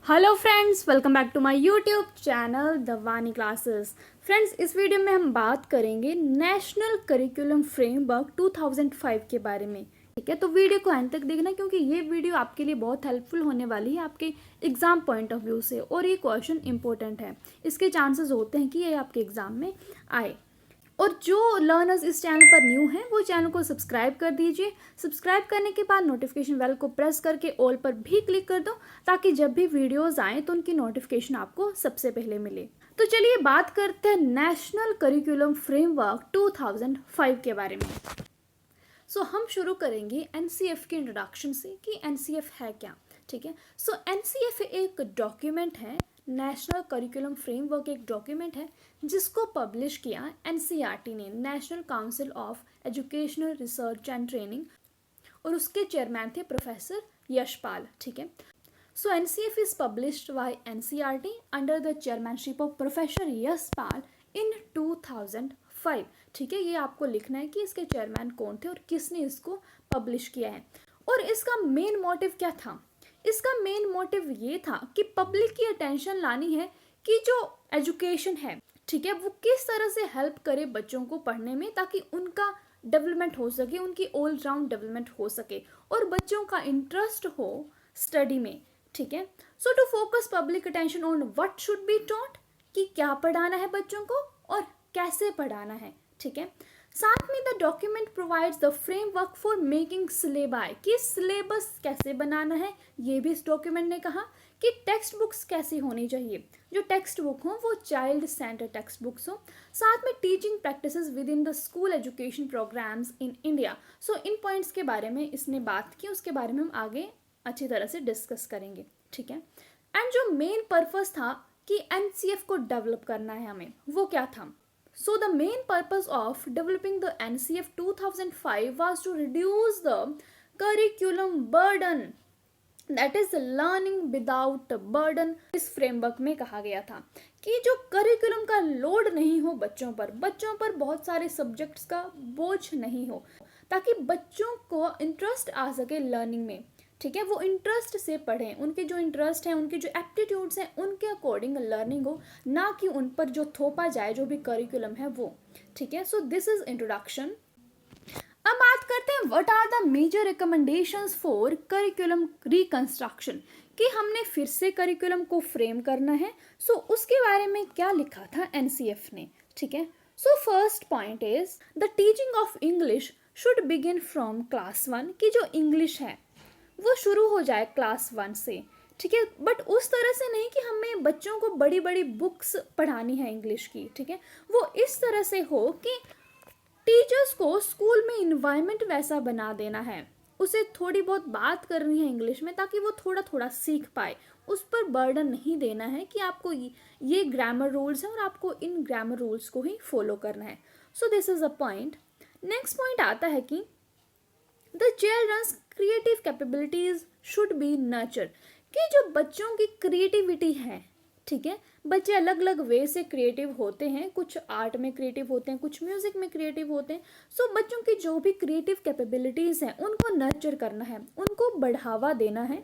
Hello friends, welcome back to my YouTube channel the Vani classes. Friends, इस video में हम बात करेंगे नेशनल करिकुलम फ्रेमवर्क 2005 के बारे में। ठीक है, तो वीडियो को अंत तक देखना क्योंकि ये वीडियो आपके लिए बहुत हेल्पफुल होने वाली है आपके एग्जाम पॉइंट ऑफ व्यू से, और ये क्वेश्चन इंपॉर्टेंट है। इसके चांसेस होते हैं कि ये आपके एग्जाम में आए। और जो लर्नर्स इस चैनल पर न्यू हैं वो चैनल को सब्सक्राइब कर दीजिए। सब्सक्राइब करने के बाद नोटिफिकेशन बेल को प्रेस करके ऑल पर भी क्लिक कर दो ताकि जब भी वीडियोस आएँ तो उनकी नोटिफिकेशन आपको सबसे पहले मिले। तो चलिए बात करते हैं नेशनल करिकुलम फ्रेमवर्क 2005 के बारे में। हम शुरू करेंगे एनसीएफ के इंट्रोडक्शन से कि एनसीएफ है क्या। ठीक है, एनसीएफ एक डॉक्यूमेंट है, नेशनल करिकुलम फ्रेमवर्क एक डॉक्यूमेंट है जिसको पब्लिश किया एनसीईआरटी ने, national council of educational research and training, और उसके चेयरमैन थे प्रोफेसर यशपाल। ठीक है, NCF is published by NCERT under the chairmanship of professor Yashpal in 2005। ठीक है, ये आपको लिखना है कि इसके चेयरमैन कौन थे और किसने इसको पब्लिश किया है। और इसका मेन मोटिव क्या था? इसका मेन मोटिव ये था कि पब्लिक की अटेंशन लानी है कि जो एजुकेशन है, ठीक है, वो किस तरह से हेल्प करे बच्चों को पढ़ने में ताकि उनका डेवलपमेंट हो सके, उनकी ऑल राउंड डेवलपमेंट हो सके और बच्चों का इंटरेस्ट हो स्टडी में। ठीक है, to focus public attention on what should be taught, कि क्या पढ़ाना है बच्चों को और कैसे पढ़ाना है। ठीक है, साथ में the document provides the framework for making syllabi, कि सिलेबस कैसे बनाना है, ये भी इस डॉक्यूमेंट ने कहा कि टेक्स्ट बुक्स कैसी होनी चाहिए, जो टेक्स्ट बुक हो वो चाइल्ड सेंटर टेक्स्ट बुक्स हो, साथ में teaching practices within the school education programmes in India. इन पॉइंट्स के बारे में इसने बात की, उसके बारे में हम आगे अच्छी तरह से डिस्कस करेंगे। ठीक है, एंड जो मेन पर्पस था कि एनसीएफ को डेवलप करना है हमें, वो क्या था? So the main purpose of developing the NCF 2005 was to reduce the curriculum burden, that is learning without burden। इस फ्रेमवर्क में कहा गया था कि जो करिकुलम का लोड नहीं हो बच्चों पर बहुत सारे सब्जेक्ट्स का बोझ नहीं हो, ताकि बच्चों को इंटरेस्ट आ सके लर्निंग में। ठीक है, वो इंटरेस्ट से पढ़ें, उनके जो इंटरेस्ट हैं, उनके जो एप्टीट्यूड्स हैं, उनके अकॉर्डिंग लर्निंग हो, ना कि उन पर जो थोपा जाए जो भी करिकुलम है वो। ठीक है, दिस इज इंट्रोडक्शन। अब बात करते हैं what are the major recommendations for curriculum reconstruction, कि हमने फिर से करिकुलम को फ्रेम करना है। उसके बारे में क्या लिखा था एनसीएफ ने? ठीक है, first point is the teaching of English should begin from class 1, कि जो इंग्लिश है वो शुरू हो जाए क्लास 1 से। ठीक है, बट उस तरह से नहीं कि हमें बच्चों को बड़ी बड़ी बुक्स पढ़ानी है इंग्लिश की। ठीक है, वो इस तरह से हो कि टीचर्स को स्कूल में इन्वायरमेंट वैसा बना देना है, उसे थोड़ी बहुत बात करनी है इंग्लिश में ताकि वो थोड़ा थोड़ा सीख पाए। उस पर बर्डन नहीं देना है कि आपको ये ग्रामर रूल्स हैं और आपको इन ग्रामर रूल्स को ही फॉलो करना है। This is a point. Next point आता है कि the childrens creative capabilities should be nurture, कि जो बच्चों की क्रिएटिविटी है, ठीक है, बच्चे अलग अलग वे से क्रिएटिव होते हैं, कुछ आर्ट में क्रिएटिव होते हैं, कुछ म्यूजिक में क्रिएटिव होते हैं। बच्चों की जो भी क्रिएटिव कैपेबिलिटीज हैं उनको नर्चर करना है, उनको बढ़ावा देना है।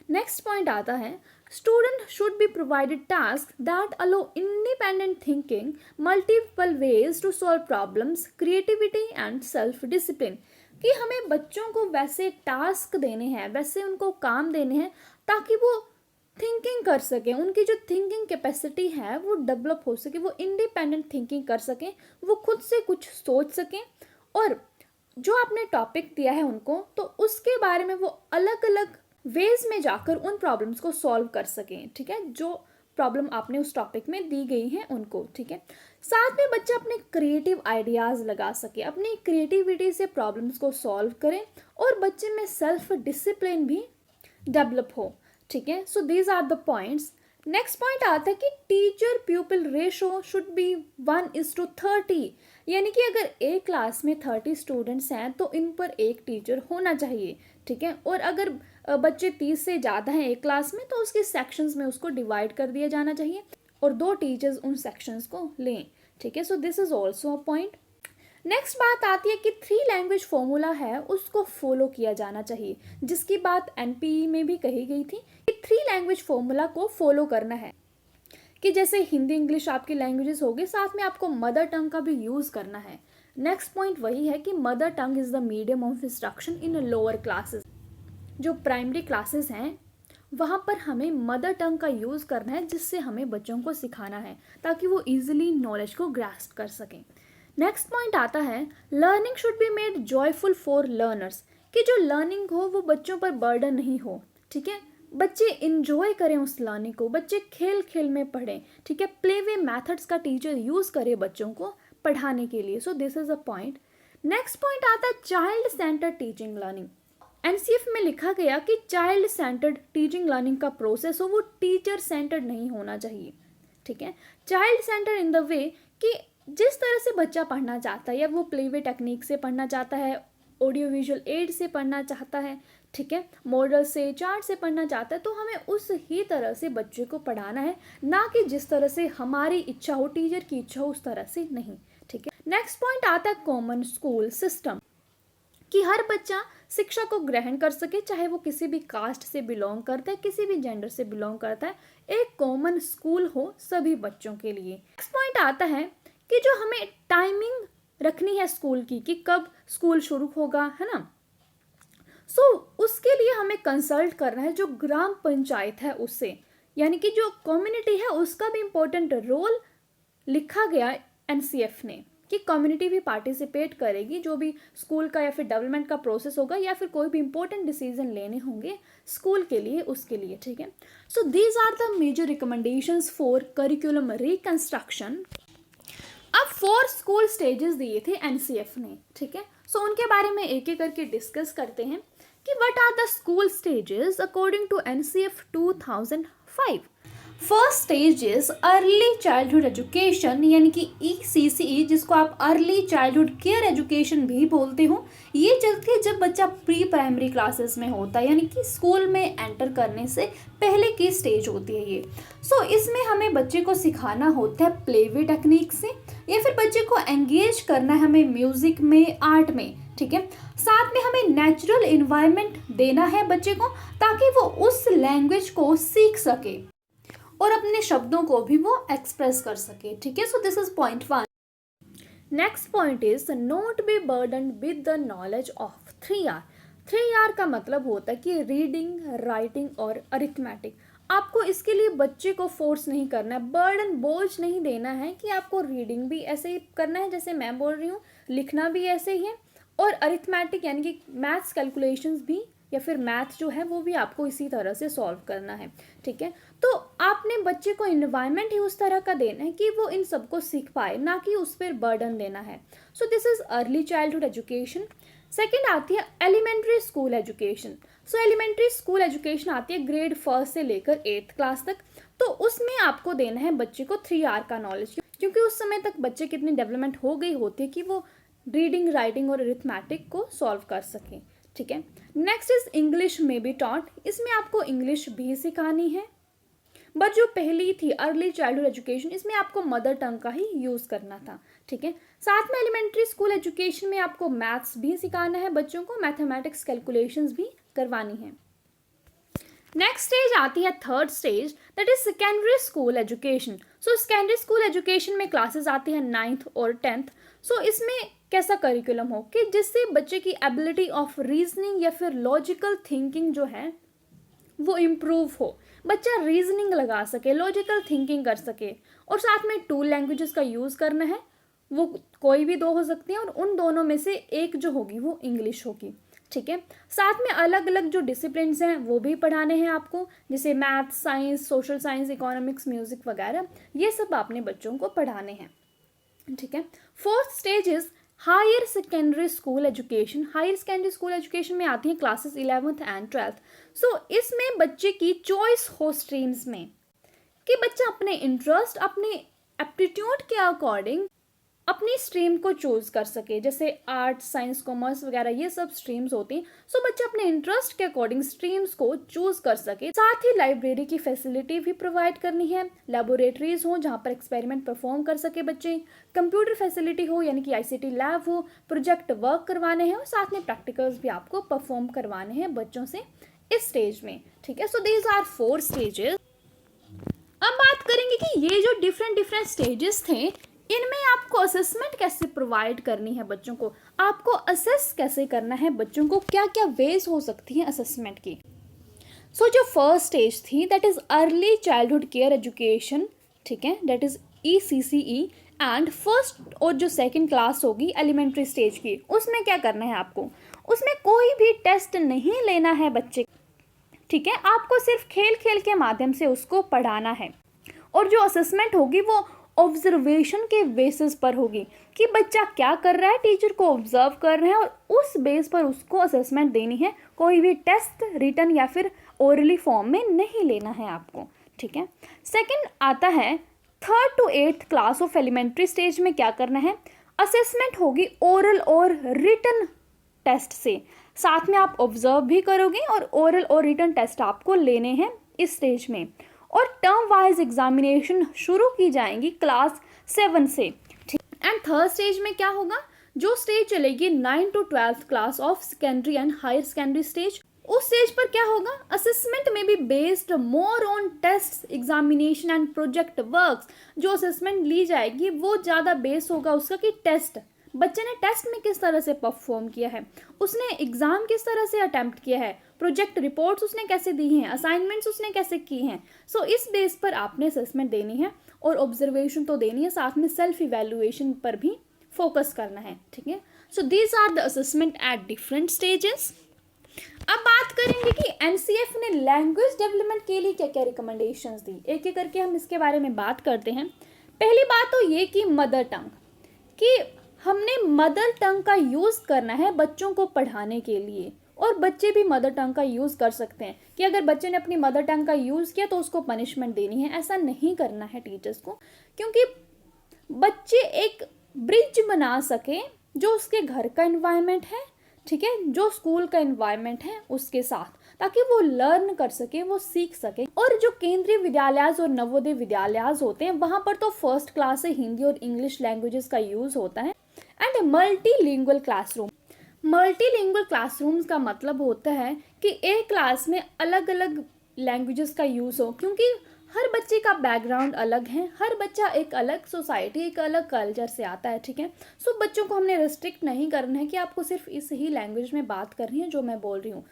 नेक्स्ट पॉइंट आता है student should be provided task that allow independent thinking, multiple ways to solve problems, creativity and self discipline, कि हमें बच्चों को वैसे टास्क देने हैं, वैसे उनको काम देने हैं ताकि वो थिंकिंग कर सकें, उनकी जो थिंकिंग कैपेसिटी है वो डेवलप हो सके, वो इंडिपेंडेंट थिंकिंग कर सकें, वो खुद से कुछ सोच सकें, और जो आपने टॉपिक दिया है उनको तो उसके बारे में वो अलग अलग वेज में जाकर उन प्रॉब्लम्स को सॉल्व कर सकें। ठीक है, जो प्रॉब्लम आपने उस टॉपिक में दी गई है उनको। ठीक है, साथ में बच्चा अपने क्रिएटिव आइडियाज़ लगा सके, अपनी क्रिएटिविटी से प्रॉब्लम्स को सॉल्व करें और बच्चे में सेल्फ डिसिप्लिन भी डेवलप हो। ठीक है, these are the points. Next point आता है कि teacher pupil ratio should be 1:30, यानी कि अगर एक क्लास में 30 स्टूडेंट्स हैं तो इन पर एक टीचर होना चाहिए। ठीक है, और अगर बच्चे 30 से ज़्यादा हैं एक क्लास में तो उसके सेक्शंस में उसको डिवाइड कर दिया जाना चाहिए और 2 टीचर्स उन सेक्शंस को लें। ठीक है, this is also a point. Next बात आती है कि 3 लैंग्वेज फॉर्मूला है उसको फॉलो किया जाना चाहिए, जिसकी बात एनपीई में भी कही गई थी कि 3 लैंग्वेज फॉर्मूला को फॉलो करना है, कि जैसे हिंदी इंग्लिश आपकी लैंग्वेजेस होगी, साथ में आपको मदर टंग का भी यूज़ करना है। नेक्स्ट पॉइंट वही है कि mother tongue is the medium of instruction in lower classes. जो प्राइमरी क्लासेस हैं वहाँ पर हमें मदर टंग का यूज़ करना है, जिससे हमें बच्चों को सिखाना है ताकि वो ईजिली नॉलेज को ग्रास्प कर सकें। नेक्स्ट पॉइंट आता है learning should be made joyful for learners, कि जो लर्निंग हो वो बच्चों पर बर्डन नहीं हो, ठीक है। बच्चे इंजॉय करें उस लर्निंग को, बच्चे खेल खेल में पढ़ें, ठीक है। प्ले वे मैथड्स का टीचर यूज़ करे बच्चों को पढ़ाने के लिए। So this is a point. Next point आता है child centred teaching learning. NCF में लिखा गया कि चाइल्ड सेंटर्ड टीचिंग लर्निंग का प्रोसेस हो वो टीचर सेंटर्ड नहीं होना चाहिए, ठीक है। Child centred in the way कि जिस तरह से बच्चा पढ़ना चाहता है, या वो प्लेवे टेक्निक से पढ़ना चाहता है, ऑडियो विजुअल एड से पढ़ना चाहता है, ठीक है, मॉडल से चार्ट से पढ़ना चाहता है, तो हमें उस ही तरह से बच्चे को पढ़ाना है, ना कि जिस तरह से हमारी इच्छा हो, टीचर की इच्छा हो उस तरह से नहीं, ठीक है। नेक्स्ट पॉइंट आता है कॉमन स्कूल सिस्टम, कि हर बच्चा शिक्षा को ग्रहण कर सके, चाहे वो किसी भी कास्ट से बिलोंग करता है, किसी भी जेंडर से बिलोंग करता है, एक कॉमन स्कूल हो सभी बच्चों के लिए। नेक्स्ट पॉइंट आता है कि जो हमें टाइमिंग रखनी है स्कूल की, कि कब स्कूल शुरू होगा, है ना। सो उसके लिए हमें कंसल्ट करना है जो ग्राम पंचायत है उससे, यानी कि जो कम्युनिटी है उसका भी इम्पोर्टेंट रोल लिखा गया एनसीएफ ने, कि कम्युनिटी भी पार्टिसिपेट करेगी जो भी स्कूल का या फिर डेवलपमेंट का प्रोसेस होगा, या फिर कोई भी इंपॉर्टेंट डिसीजन लेने होंगे स्कूल के लिए, उसके लिए, ठीक है। So these are the major recommendations for curriculum reconstruction. अब 4 स्कूल स्टेजेस दिए थे एनसीएफ ने, ठीक है। सो उनके बारे में एक एक करके डिस्कस करते हैं कि what are the school stages according to NCF 2005। First stage is early childhood education, यानी कि ECCE, जिसको आप अर्ली चाइल्डहुड केयर एजुकेशन भी बोलते हो। ये चलती है जब बच्चा प्री प्राइमरी क्लासेस में होता है, यानी कि स्कूल में एंटर करने से पहले की स्टेज होती है ये। सो इसमें हमें बच्चे को सिखाना होता है प्लेवे टेक्निक से, या फिर बच्चे को एंगेज करना है हमें म्यूजिक में, आर्ट में, ठीक है। साथ में हमें नेचुरल इन्वायरमेंट देना है बच्चे को, ताकि वो उस लैंग्वेज को सीख सके और अपने शब्दों को भी वो एक्सप्रेस कर सके, ठीक है। So this is point 1। Next point is not be burden with the knowledge of 3R। 3R का मतलब होता है कि रीडिंग, राइटिंग और अरिथमेटिक। आपको इसके लिए बच्चे को फोर्स नहीं करना है, बर्डन, बोझ नहीं देना है कि आपको रीडिंग भी ऐसे ही करना है जैसे मैं बोल रही हूँ, लिखना भी ऐसे ही है, और अरिथमेटिक यानी कि मैथ्स कैलकुलेशंस भी, या फिर मैथ जो है वो भी आपको इसी तरह से सॉल्व करना है, ठीक है। तो आपने बच्चे को इन्वायरमेंट ही उस तरह का देना है कि वो इन सबको सीख पाए, ना कि उस पर बर्डन देना है। So this is early childhood education. Second आती है एलिमेंट्री स्कूल एजुकेशन। सो एलिमेंट्री स्कूल एजुकेशन आती है ग्रेड 1 से लेकर 8th क्लास तक। तो उसमें आपको देना है बच्चे को 3R का नॉलेज, क्योंकि उस समय तक बच्चे की इतनी डेवलपमेंट हो गई होती है कि वो रीडिंग, राइटिंग और अरिथमेटिक को सॉल्व कर सकें, ठीक है। नेक्स्ट इज इंग्लिश में बी टॉट। इसमें आपको इंग्लिश भी सिखानी है, बट जो पहली थी अर्ली चाइल्डहुड एजुकेशन, इसमें आपको मदर टंग का ही यूज़ करना था, ठीक है। साथ में एलिमेंट्री स्कूल एजुकेशन में आपको मैथ्स भी सिखाना है बच्चों को, मैथमेटिक्स कैलकुलेशंस भी करवानी है। नेक्स्ट स्टेज आती है third stage, that is secondary school education. So secondary school education में क्लासेस आती है 9th और 10th। सो इसमें कैसा करिकुलम हो कि जिससे बच्चे की एबिलिटी ऑफ रीजनिंग या फिर लॉजिकल थिंकिंग जो है वो इम्प्रूव हो, बच्चा रीजनिंग लगा सके, लॉजिकल थिंकिंग कर सके, और साथ में 2 लैंग्वेजेस का यूज़ करना है। वो कोई भी 2 हो सकती हैं, और उन दोनों में से एक जो होगी वो इंग्लिश होगी, ठीक है। साथ में अलग अलग जो डिसिप्लिन हैं वो भी पढ़ाने हैं आपको, जैसे math, science, social science, economics, music वगैरह, ये सब आपने बच्चों को पढ़ाने हैं, ठीक है। Fourth stage is higher secondary school education. Higher secondary school education में आती हैं क्लासेस 11th एंड 12th। सो इसमें बच्चे की चॉइस हो स्ट्रीम्स में, कि बच्चा अपने इंटरेस्ट, अपने एप्टीट्यूड के अकॉर्डिंग अपनी स्ट्रीम को चूज कर सके, जैसे आर्ट्स, साइंस, कॉमर्स वगैरह ये सब स्ट्रीम्स होती हैं। सो बच्चा अपने इंटरेस्ट के अकॉर्डिंग स्ट्रीम्स को चूज कर सके। साथ ही लाइब्रेरी की फैसिलिटी भी प्रोवाइड करनी है, लेबोरेटरीज हो जहाँ पर एक्सपेरिमेंट परफॉर्म कर सके बच्चे, कंप्यूटर फैसिलिटी हो यानी कि आईसीटी लैब हो, प्रोजेक्ट वर्क करवाने हैं और साथ में प्रैक्टिकल्स भी आपको परफॉर्म करवाने हैं बच्चों से इस स्टेज में। ठीक है, सो दीज आर 4 स्टेजेस। अब बात करेंगे कि ये जो डिफरेंट स्टेजेस थे, इनमें आपको असेसमेंट कैसे प्रोवाइड करनी है बच्चों को, आपको असेस कैसे करना है बच्चों को, क्या क्या वेज हो सकती हैं असेसमेंट की। सो जो फर्स्ट स्टेज थी that is early childhood care education, ठीक है, that is ECCE, and first और जो सेकंड क्लास होगी एलिमेंट्री स्टेज की, उसमें क्या करना है आपको, उसमें कोई भी टेस्ट नहीं लेना है बच्चे, ठीक है, आपको सिर्फ खेल खेल के माध्यम से उसको पढ़ाना है। और जो असेसमेंट होगी वो ऑब्जर्वेशन के बेसिस पर होगी कि बच्चा क्या कर रहा है, टीचर को ऑब्जर्व कर रहे हैं और उस बेस पर उसको असेसमेंट देनी है। कोई भी टेस्ट रिटन या फिर ओरली फॉर्म में नहीं लेना है आपको, ठीक है। सेकंड आता है 3rd to 8th class of elementary stage में क्या करना है, असेसमेंट होगी ओरल और रिटन टेस्ट से, साथ में आप ऑब्जर्व भी करोगे और ओरल और रिटन टेस्ट आपको लेने हैं इस स्टेज में। और टर्म वाइज एग्जामिनेशन शुरू की जाएंगी क्लास 7 से, ठीक। एंड थर्ड स्टेज में क्या होगा, जो स्टेज चलेगी 9 to 12th class of secondary and higher secondary stage, उस स्टेज पर क्या होगा, असेसमेंट में भी based more on test, examination and project works. जो असेसमेंट ली जाएगी वो ज़्यादा बेस होगा उसका कि टेस्ट, बच्चे ने टेस्ट में किस तरह से परफॉर्म किया है, उसने एग्जाम किस तरह से अटेम्प्ट किया है, प्रोजेक्ट रिपोर्ट्स उसने कैसे दी हैं, असाइनमेंट्स उसने कैसे की हैं। सो इस बेस पर आपने असेसमेंट देनी है और ऑब्जर्वेशन तो देनी है, साथ में सेल्फ इवैल्यूएशन पर भी फोकस करना है, ठीक है। So these are the assessment at different stages. अब बात करेंगे कि एनसीएफ ने लैंग्वेज डेवलपमेंट के लिए क्या क्या रिकमेंडेशंस दी, एक एक करके हम इसके बारे में बात करते हैं। पहली बात तो ये कि मदर टंग, कि हमने मदर टंग का यूज़ करना है बच्चों को पढ़ाने के लिए, और बच्चे भी मदर टंग का यूज़ कर सकते हैं कि अगर बच्चे ने अपनी मदर टंग का यूज़ किया तो उसको पनिशमेंट देनी है, ऐसा नहीं करना है टीचर्स को, क्योंकि बच्चे एक ब्रिज बना सके जो उसके घर का एनवायरनमेंट है, ठीक है, जो स्कूल का एनवायरनमेंट है उसके साथ, ताकि वो लर्न कर सके, वो सीख सके। और जो केंद्रीय विद्यालय और नवोदय विद्यालय होते हैं वहाँ पर तो फर्स्ट क्लास से हिंदी और इंग्लिश लैंग्वेजेस का यूज़ होता है। And multilingual classroom, multilingual classrooms का मतलब होता है कि एक क्लास में अलग अलग लैंग्वेजेस का यूज़ हो, क्योंकि हर बच्चे का बैकग्राउंड अलग है, हर बच्चा एक अलग सोसाइटी, एक अलग कल्चर से आता है, ठीक है। सो बच्चों को हमने रिस्ट्रिक्ट नहीं करना है कि आपको सिर्फ इस ही लैंग्वेज में बात करनी है जो मैं बोल रही हूँ।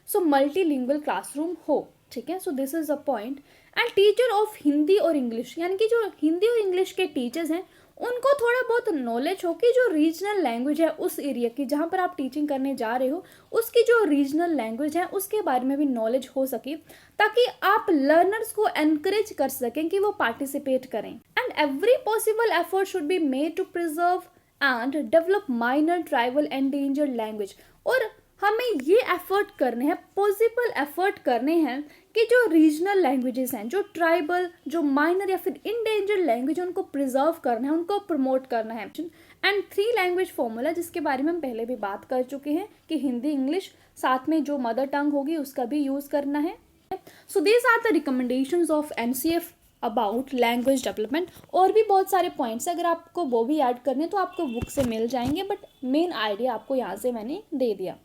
सो मल्टीलिंगुअल क्लासरूम हो, ठीक है। So this is a point. And teacher of Hindi और इंग्लिश, यानी कि जो हिंदी और इंग्लिश के टीचर्स हैं उनको थोड़ा बहुत नॉलेज हो कि जो रीजनल लैंग्वेज है उस एरिया की जहाँ पर आप टीचिंग करने जा रहे हो उसकी जो रीजनल लैंग्वेज है उसके बारे में भी नॉलेज हो सके, ताकि आप लर्नर्स को एनकरेज कर सकें कि वो पार्टिसिपेट करें। And every possible effort should be made to preserve and develop minor tribal endangered language. और हमें ये एफर्ट करने हैं, पॉसिबल एफर्ट करने हैं कि जो रीजनल लैंग्वेजेस हैं, जो ट्राइबल, जो माइनर या फिर इंडेंजर्ड लैंग्वेज, उनको प्रिजर्व करना है, उनको प्रमोट करना है। एंड 3 लैंग्वेज फॉर्मूला, जिसके बारे में हम पहले भी बात कर चुके हैं कि हिंदी, इंग्लिश, साथ में जो मदर टंग होगी उसका भी यूज़ करना है। So these are the recommendations of NCF about language development. और भी बहुत सारे पॉइंट्स, अगर आपको वो भी ऐड करने तो आपको बुक से मिल जाएंगे, बट मेन आइडिया आपको यहाँ से मैंने दे दिया।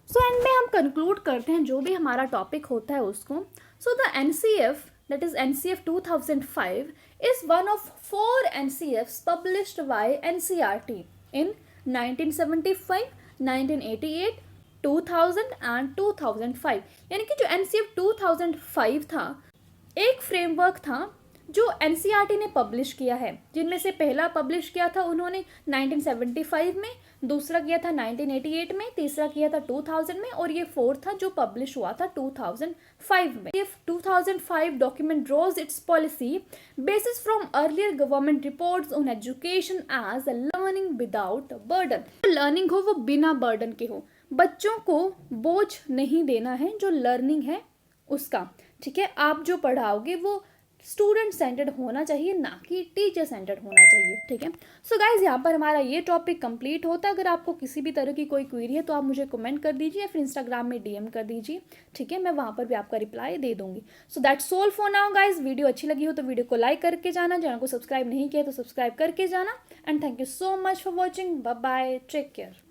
सो एंड में हम कंक्लूड करते हैं जो भी हमारा टॉपिक होता है उसको। So the NCF, that is NCF 2005 is one of 4 NCFs published by NCERT in 1975, 1988, 2000 and 2005। यानी कि जो NCF 2005 था, एक फ्रेमवर्क था जो NCERT ने पब्लिश किया है, जिनमें से पहला पब्लिश किया था उन्होंने 1975 में, दूसरा किया था 1988 में, तीसरा किया था 2000 में, और ये 4th था जो पब्लिश हुआ था 2005 में। If 2005 document draws its policy basis from earlier government reports on education as a learning without burden। Learning हो वो बिना बर्डन के हो, बच्चों को बोझ नहीं देना है जो लर्निंग है उसका, ठीक है। आप जो पढ़ाओगे वो स्टूडेंट सेंटर्ड होना चाहिए, ना कि टीचर सेंटर्ड होना चाहिए। ठीक है, सो गाइज यहाँ पर हमारा ये टॉपिक कंप्लीट होता है। अगर आपको किसी भी तरह की कोई क्वेरी है तो आप मुझे कमेंट कर दीजिए या फिर इंस्टाग्राम में डीएम कर दीजिए। ठीक है, मैं वहाँ पर भी आपका रिप्लाई दे दूंगी। So that's all for now guys. Video अच्छी लगी हो तो वीडियो को लाइक करके जाना, चैनल को सब्सक्राइब नहीं किया तो सब्सक्राइब करके जाना। And thank you so much for watching. Bye bye, take care.